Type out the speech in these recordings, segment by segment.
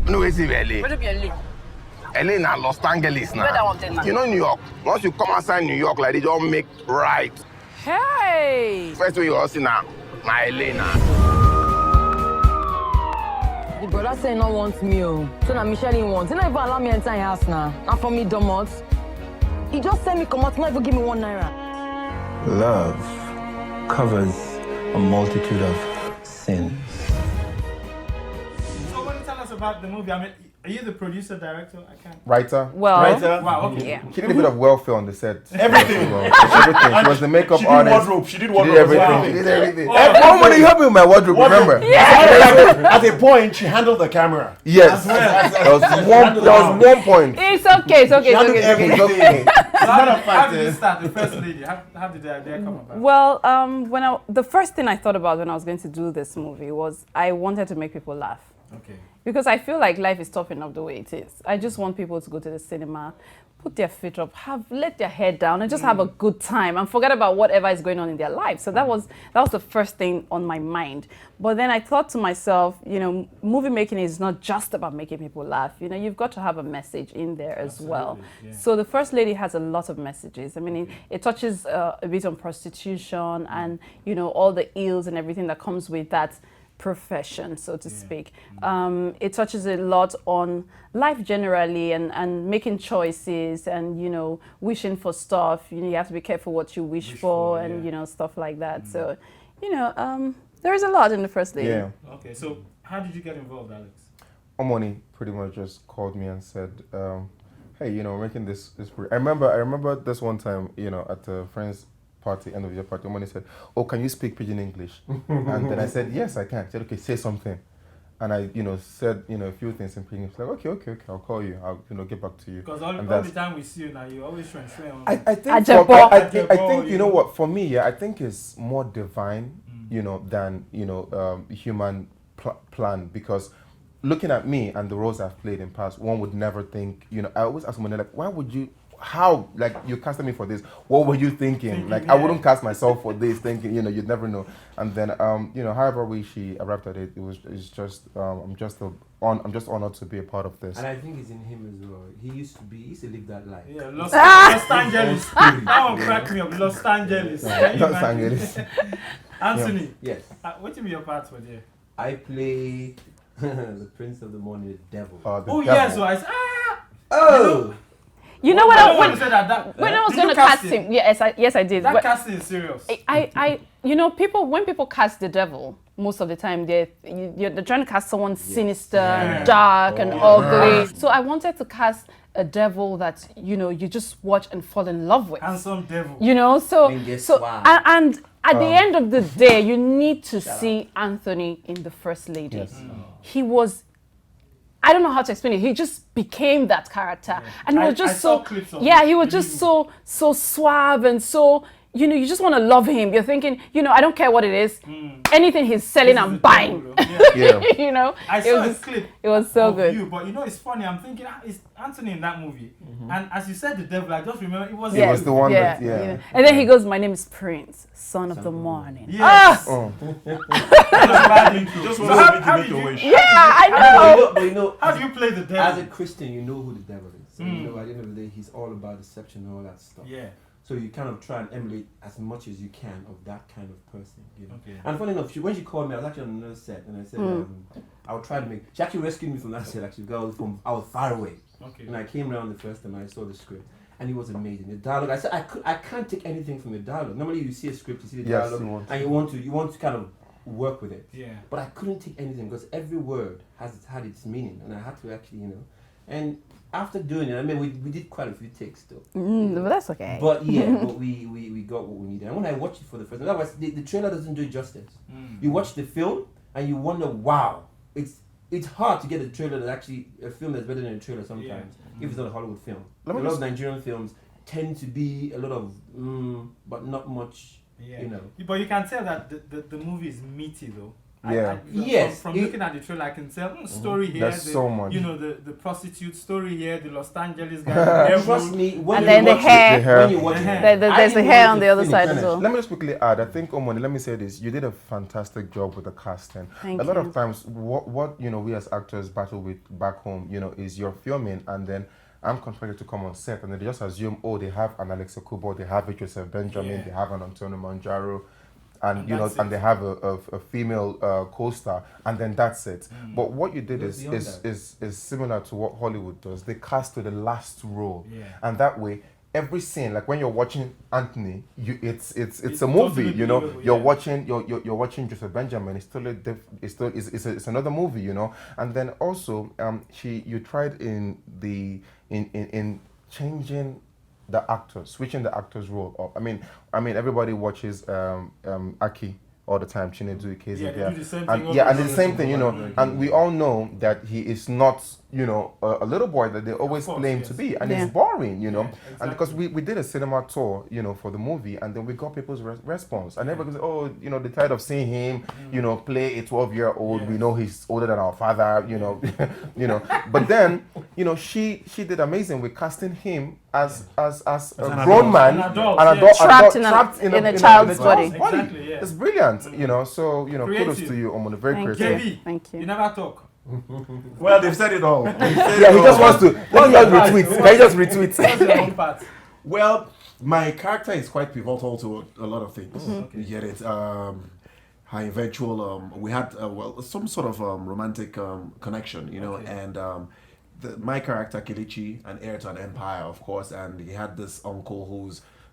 No, it's LA. Where do you LA? LA na Los Angeles now. Where that one then, man? You know New York. Once you come outside New York, like they don't make right. Hey! First way you all see now, LA now. The brother say he no want me, oh. So now Michelle he wants. He not even allow me enter his house now. And for me, domot. He just send me come out, not even give me 1 naira. Love covers a multitude of sins. So what do you tell us about the movie? I mean, are you the producer, director? I can't. Writer. Well, Writer? Wow, okay. Yeah. She did a bit of welfare on the set. Everything. Everything. She was the makeup artist. She did She wardrobe. did everything. Wow. She did everything. Oh, Omoni helped me with my wardrobe, remember? At a point, she handled the camera. Yes. There was one point. It's okay, it's okay, it's okay. It's okay. It's okay. How did you start, the first lady? How did the idea come about? Well, the first thing I thought about when I was going to do this movie was I wanted to make people laugh. Okay. Because I feel like life is tough enough the way it is. I just want people to go to the cinema, put their feet up, let their head down, and just have a good time and forget about whatever is going on in their life. So that was the first thing on my mind. But then I thought to myself, you know, movie making is not just about making people laugh. You know, you've got to have a message in there as well. Yeah. So The First Lady has a lot of messages. I mean, it touches a bit on prostitution and, you know, all the ills and everything that comes with that profession, so to speak. It touches a lot on life generally and making choices and, you know, wishing for stuff. You know, you have to be careful what you wish for and, you know, stuff like that. So, you know, there is a lot in The First Lady. Yeah. Okay, so how did you get involved, Alex? Omoni pretty much just called me and said, hey, you know, we're making this. I remember this one time, you know, at a friend's party, end of year party, Omoni said, oh, can you speak Pidgin English? And then I said, yes, I can. He said, okay, say something. And I, you know, said, you know, a few things in Pidgin. Like, okay, I'll call you. I'll, you know, get back to you. Because all the time we see you now, you always try and share on. I think, you know what, for me, yeah, I think it's more divine, you know, than, you know, human plan. Because looking at me and the roles I've played in past, one would never think, you know, I always ask someone, like, why would you, how, like, you casted me for this, what were you thinking? Like, I wouldn't cast myself for this, thinking, you know, you'd never know. And then, you know, however way she arrived at it, it's just, I'm just honored to be a part of this. And I think it's in him as well. He used to live that life. Yeah, Los Angeles. That one cracked me up. Los Angeles. Los Angeles. Anthony. Yes. What will be your part for there? I play the Prince of the Morning, the Devil. The yeah, so I Oh! You know what? When I I was going to cast him, yes, I did. That casting is serious. You know, when people cast the devil, most of the time they're trying to cast someone sinister, dark, and ugly. So I wanted to cast a devil that, you know, you just watch and fall in love with. Handsome devil. You know, and at the end of the day, you need to see Anthony in The First Lady. Yes. He was, I don't know how to explain it. He just became that character, and he was just he was just so suave and so, you know, you just want to love him. You're thinking, you know, I don't care what it is, anything he's selling, I'm buying. You know, I saw a clip. It was so good. But you know, it's funny. I'm thinking, it's Anthony in that movie, and as you said, the devil. I just remember it was. He was the one that, you know. And then he goes, "My name is Prince, son of the morning." Yes. Just want to make your wish. Yeah, I know. But you know, how do you play the devil? As a Christian, you know who the devil is. So you know, at the end of the day, he's all about deception and all that stuff. Yeah. So you kind of try and emulate as much as you can of that kind of person, you know. Okay. And funny enough, when she called me, I was actually on another set, and I said, I would try to make. She actually rescued me from that set. Actually, because I was far away. Okay. And I came around the first time, and I saw the script, and it was amazing. The dialogue. I said, I can't take anything from the dialogue. Normally, you see a script, you see the dialogue, and you want to kind of work with it. Yeah. But I couldn't take anything because every word had its meaning, and I had to actually, you know, and. After doing it, I mean, we did quite a few takes though. But that's okay. But yeah, but we got what we needed. And when I watched it for the first time, otherwise the trailer doesn't do it justice. You watch the film and you wonder, wow, it's hard to get a trailer that actually, a film that's better than a trailer sometimes, if it's not a Hollywood film. A lot of Nigerian films tend to be a lot of, but not much, you know. But you can tell that the movie is meaty though. From looking at the trailer, I can tell story here. There's so much. You know, the prostitute story here, the Los Angeles guy. Trust me, when And you then the watch hair. it, when you watch it, There's the hair on the other side as well. Let me just quickly add. I think Omoni, let me say this: you did a fantastic job with the casting. Thank a lot you. of times, what you know, we as actors battle with back home, you know, is you're filming and then I'm contracted to come on set and they just assume, oh, they have an Alex Ekubo, they have a Joseph Benjamin, they have an Antonio Manjaro, and you know, and they have a female co-star, and then that's it. But what you did is similar to what Hollywood does. They cast to the last role, and that way, every scene, like when you're watching Anthony, it's a movie. Totally You know, believable, you're watching Joseph Benjamin. It's another movie. You know, and then also you tried in changing the actor, switching the actor's role up. I mean, everybody watches Aki all the time, Chinedu, Ikedieze. Yeah, they do the same thing. And the same thing, you know. And we all know that he is not, you know, a little boy that they always play him to be, and it's boring, you know. Exactly. And because we did a cinema tour, you know, for the movie, and then we got people's response, and everybody said, oh, you know, they're tired of seeing him, you know, play a 12-year-old. We know he's older than our father, you know, you know. But then, you know, she did amazing with casting him as a grown man, an adult, trapped in a child's body. Exactly, yeah. It's brilliant, you know. So, you know, kudos to you, Omoni. Very creative. Thank you. You never talk. Well, they've said it all. He just wants to. Let me just retweet. Can you just retweet? What's your own part? Well, my character is quite pivotal to a lot of things. You get it? Her eventual, we had some sort of romantic connection, you know, and my character Kenechi, an heir to an empire, of course, and he had this uncle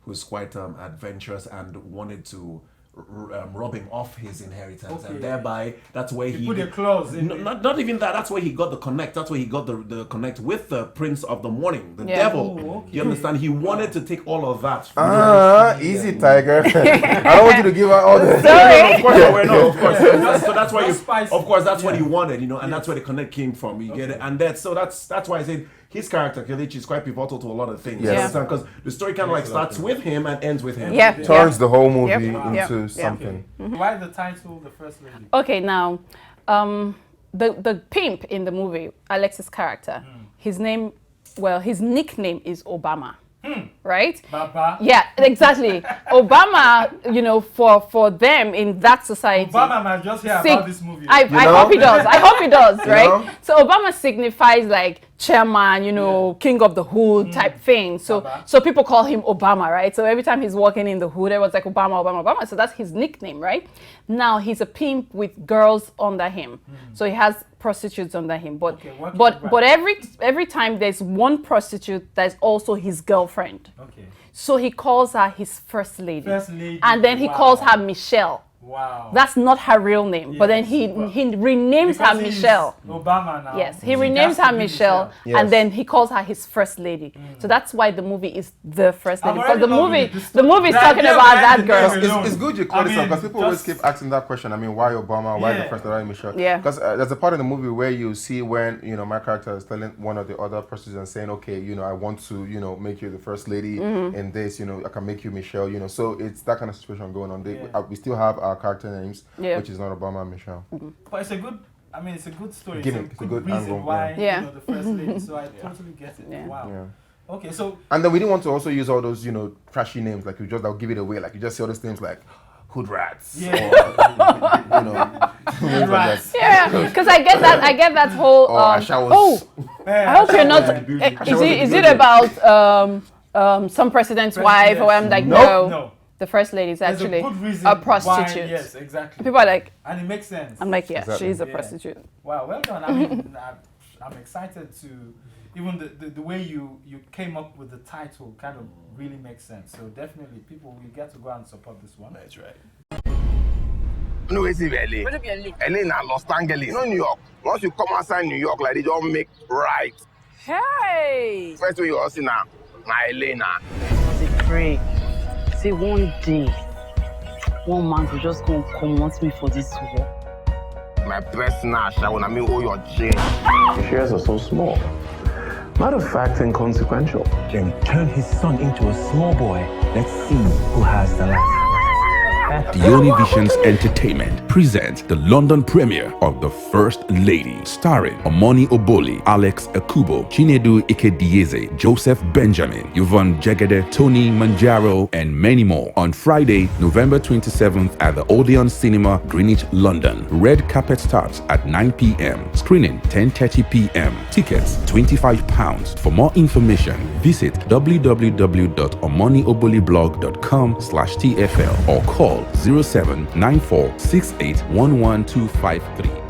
who's quite adventurous and wanted to rob him off his inheritance, and thereby that's where he put a clause in. Not even that. That's where he got the connect. That's where he got the connect with the Prince of the Morning, the devil. You understand? He wanted to take all of that. Easy, Tiger. I don't want you to give out all the. Of course, of course. So that's why of course, that's what he wanted, you know, and that's where the connect came from. You get it, and that's why I said his character Kenechi is quite pivotal to a lot of things. You understand? Because the story kind of like starts with him and ends with him. Turns the whole movie into something. Why the title, The First Lady? Okay, now, the pimp in the movie, Alex's character, his nickname is Obama. Right? Baba. Yeah, exactly. Obama, you know, for them in that society. Obama might just hear about this movie. I hope he does. I hope he does, right? So Obama signifies like chairman, you know, king of the hood type thing. So people call him Obama, right? So every time he's walking in the hood, everyone's like Obama, Obama, Obama. So that's his nickname, right? Now he's a pimp with girls under him. So he has prostitutes under him. But every time there's one prostitute that's also his girlfriend. Okay. So he calls her his first lady. And then he calls her Michelle. Wow. That's not her real name, but then he renames her Michelle. Obama now. Yes, he renames her Michelle, and then he calls her his first lady. So that's why the movie is The First Lady, because the movie is talking about that girl. It's good you call this up, because people always keep asking that question. I mean, why Obama? Why the first lady Michelle? Yeah. Because there's a part in the movie where you see when, you know, my character is telling one of the other prostitutes and saying, okay, you know, I want to, you know, make you the first lady in this, you know, I can make you Michelle, you know. So it's that kind of situation going on. We still have our character names, which is not Obama and Michelle. But it's a good, it's a good story. It's a good reason angle, why you know, the first lady. So I totally get it. Yeah. Wow. Yeah. Okay, so and then we didn't want to also use all those, you know, trashy names like that'll give it away. Like you just see all those names like hood rats. Yeah. Or, you know, hood rats. Yeah, because I get that whole. I hope you're not. Is it about some president's wife? Or I'm like, no. The first lady is actually a prostitute. Yes, exactly. People are like, and it makes sense. I'm like, yes, she's a prostitute. Wow, well done. I mean, I'm excited to, even the way you came up with the title kind of really makes sense. So definitely, people will get to go and support this one. That's right. No, it's LA. LA na Los Angeles. You know New York. Once you come outside New York, like they don't make right. Hey! First way you all see now, LA now. I pray. Say one day, one man will just go and come me for this war. My personal shower, I mean, all your change. The shares are so small. Matter of fact, inconsequential. Then turn his son into a small boy. Let's see who has the last. The Only Visions Entertainment presents the London premiere of The First Lady, starring Omoni Oboli, Alex Ekubo, Chinedu Ikedieze, Joseph Benjamin, Yvonne Jegede, Tony Manjaro, and many more on Friday, November 27th at the Odeon Cinema, Greenwich, London. Red carpet starts at 9 p.m. Screening 10:30 p.m. Tickets £25. For more information, visit www.omonioboliblog.com/TFL or call 0794 68 11253.